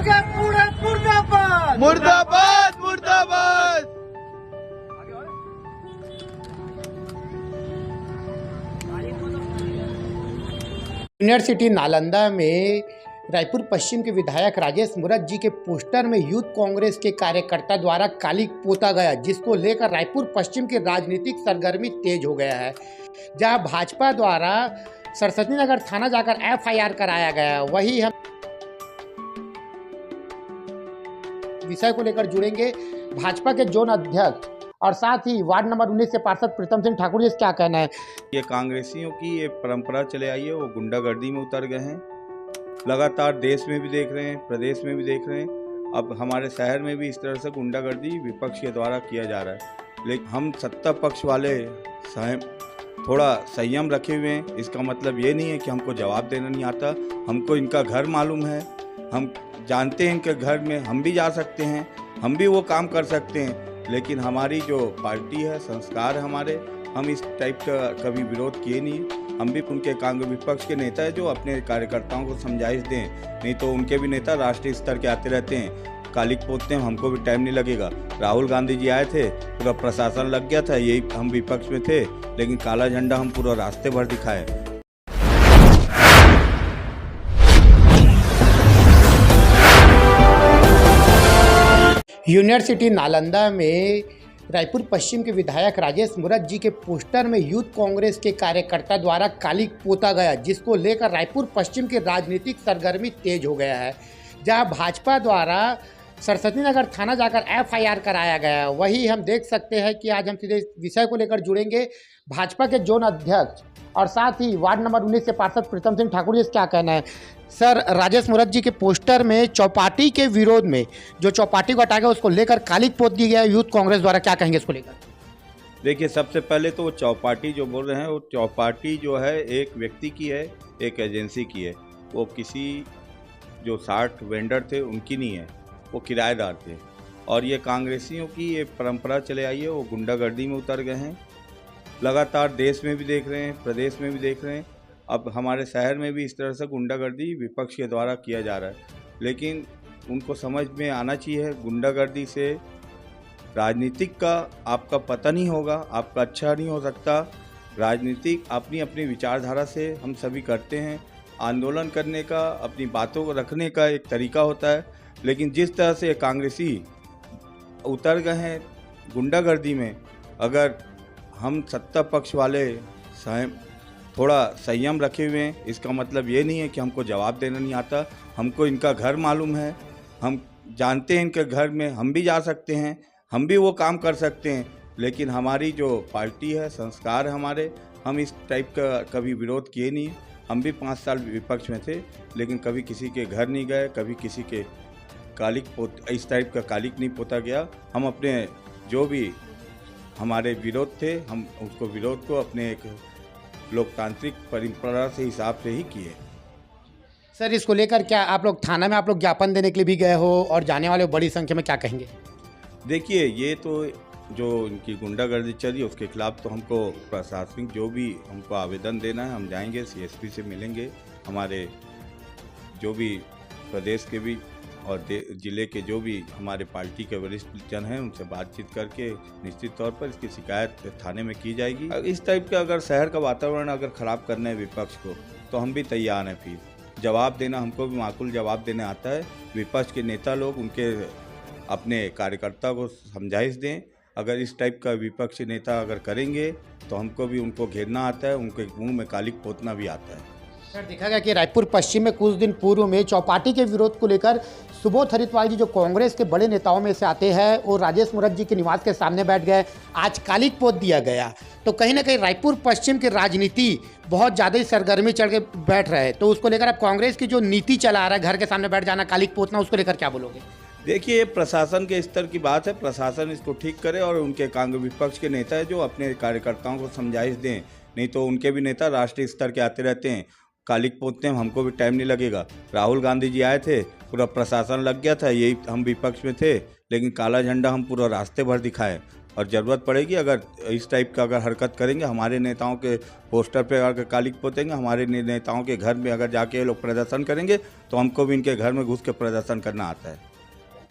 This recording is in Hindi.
आगे पूरे मुर्दाबाद मुर्दाबाद मुर्दाबाद। यूनिवर्सिटी नालंदा में रायपुर पश्चिम के विधायक राजेश मूरत जी के पोस्टर में यूथ कांग्रेस के कार्यकर्ता द्वारा काली पोता गया, जिसको लेकर रायपुर पश्चिम की राजनीतिक सरगर्मी तेज हो गया है। जहां भाजपा द्वारा सरस्वती नगर थाना जाकर एफआईआर कराया गया। वही हम विषय को लेकर जुड़ेंगे भाजपा के जोन अध्यक्ष और साथ ही वार्ड नंबर 19 से पार्षद प्रीतम सिंह ठाकुर जी, क्या कहना है? ये कांग्रेसियों की ये परंपरा चले आई है, वो गुंडागर्दी में उतर गए हैं। लगातार देश में भी देख रहे हैं, प्रदेश में भी देख रहे हैं। अब हमारे शहर में भी इस तरह से गुंडागर्दी विपक्ष के द्वारा किया जा रहा है। लेकिन हम सत्ता पक्ष वाले थोड़ा संयम रखे हुए हैं। इसका मतलब ये नहीं है कि हमको जवाब देना नहीं आता। हमको इनका घर मालूम है, हम जानते हैं इनके घर में हम भी जा सकते हैं, हम भी वो काम कर सकते हैं। लेकिन हमारी जो पार्टी है, संस्कार है हमारे, हम इस टाइप का कभी विरोध किए नहीं। हम भी उनके कांग्रेस विपक्ष के नेता है जो अपने कार्यकर्ताओं को समझाइश दें, नहीं तो उनके भी नेता राष्ट्रीय स्तर के आते रहते हैं, कालिक पोतते हैं, हमको भी टाइम नहीं लगेगा। राहुल गांधी जी आए थे, पूरा प्रशासन लग गया था, यही हम विपक्ष में थे, लेकिन काला झंडा हम पूरा रास्ते भर दिखाए। यूनिवर्सिटी नालंदा में रायपुर पश्चिम के विधायक राजेश मूरत जी के पोस्टर में यूथ कांग्रेस के कार्यकर्ता द्वारा काली पोता गया, जिसको लेकर रायपुर पश्चिम की राजनीतिक सरगर्मी तेज हो गया है। जहां भाजपा द्वारा सरस्वती नगर थाना जाकर एफआईआर कराया गया। वही हम देख सकते हैं कि आज हम सीधे विषय को लेकर जुड़ेंगे भाजपा के जोन अध्यक्ष और साथ ही वार्ड नंबर 19 से पार्षद प्रीतम सिंह ठाकुर जी, क्या कहना है? सर, राजेश मूरत जी के पोस्टर में चौपाटी के विरोध में जो चौपाटी को हटा गया उसको लेकर काली पोत दी गया यूथ कांग्रेस द्वारा, क्या कहेंगे इसको लेकर? देखिए, सबसे पहले तो वो चौपाटी जो बोल रहे हैं, वो चौपाटी जो है एक व्यक्ति की है, एक एजेंसी की है। वो किसी जो 60 वेंडर थे उनकी नहीं है, वो किराएदार थे। और ये कांग्रेसियों की ये परंपरा चले आई है, वो गुंडागर्दी में उतर गए हैं। लगातार देश में भी देख रहे हैं, प्रदेश में भी देख रहे हैं। अब हमारे शहर में भी इस तरह से गुंडागर्दी विपक्ष के द्वारा किया जा रहा है। लेकिन उनको समझ में आना चाहिए, गुंडागर्दी से राजनीतिक का आपका पता नहीं होगा, आपका अच्छा नहीं हो सकता। राजनीतिक अपनी अपनी विचारधारा से हम सभी करते हैं। आंदोलन करने का, अपनी बातों को रखने का एक तरीका होता है। लेकिन जिस तरह से कांग्रेसी उतर गए हैं गुंडागर्दी में, अगर हम सत्ता पक्ष वाले थोड़ा संयम रखे हुए हैं, इसका मतलब ये नहीं है कि हमको जवाब देना नहीं आता। हमको इनका घर मालूम है, हम जानते हैं इनके घर में हम भी जा सकते हैं, हम भी वो काम कर सकते हैं। लेकिन हमारी जो पार्टी है, संस्कार है हमारे, हम इस टाइप का कभी विरोध किए नहीं। हम भी 5 साल विपक्ष में थे, लेकिन कभी किसी के घर नहीं गए, कभी किसी के इस टाइप का कालिक नहीं पोता गया। हम अपने जो भी हमारे विरोध थे, हम उसको विरोध को अपने एक लोकतांत्रिक परंपरा से हिसाब से ही किए। सर, इसको लेकर क्या आप लोग थाना में ज्ञापन देने के लिए भी गए हो और जाने वाले बड़ी संख्या में, क्या कहेंगे? देखिए, ये तो जो इनकी गुंडागर्दी चल रही है उसके खिलाफ तो हमको प्रशासनिक जो भी हमको आवेदन देना है, हम जाएंगे, सीएसपी से मिलेंगे, हमारे जो भी प्रदेश के भी और जिले के जो भी हमारे पार्टी के वरिष्ठ जन हैं उनसे बातचीत करके निश्चित तौर पर इसकी शिकायत थाने में की जाएगी। इस टाइप का अगर शहर का वातावरण अगर ख़राब करना है विपक्ष को, तो हम भी तैयार हैं। फिर जवाब देना, हमको भी माकूल जवाब देने आता है। विपक्ष के नेता लोग उनके अपने कार्यकर्ता को समझाइश दें। अगर इस टाइप का विपक्ष नेता अगर करेंगे तो हमको भी उनको घेरना आता है, उनके मुँह में कालिक पोतना भी आता है। सर, देखा गया कि रायपुर पश्चिम में कुछ दिन पूर्व में चौपाटी के विरोध को लेकर सुबोध हरिद्वार जी जो कांग्रेस के बड़े नेताओं में से आते हैं और राजेश मूरत जी के निवास के सामने बैठ गए। आज कालिक पोत दिया गया, तो कहीं ना कहीं रायपुर पश्चिम की राजनीति बहुत ज़्यादा ही सरगर्मी चढ़ के बैठ रहे हैं। तो उसको लेकर आप कांग्रेस की जो नीति चला रहा है, घर के सामने बैठ जाना, कालिक पोतना, उसको लेकर क्या बोलोगे? देखिए, प्रशासन के स्तर की बात है, प्रशासन इसको ठीक करे और उनके कांग्रेस विपक्ष के नेता है जो अपने कार्यकर्ताओं को समझाइश दें, नहीं तो उनके भी नेता राष्ट्रीय स्तर के आते रहते हैं, कालिक पोतते हैं, हमको भी टाइम नहीं लगेगा। राहुल गांधी जी आए थे, पूरा प्रशासन लग गया था, यही हम विपक्ष में थे, लेकिन काला झंडा हम पूरा रास्ते भर दिखाए। और ज़रूरत पड़ेगी अगर इस टाइप का अगर हरकत करेंगे, हमारे नेताओं के पोस्टर पे अगर काली पोतेंगे, हमारे नेताओं के घर में अगर जाके ये लोग प्रदर्शन करेंगे तो हमको भी इनके घर में घुस के प्रदर्शन करना आता है।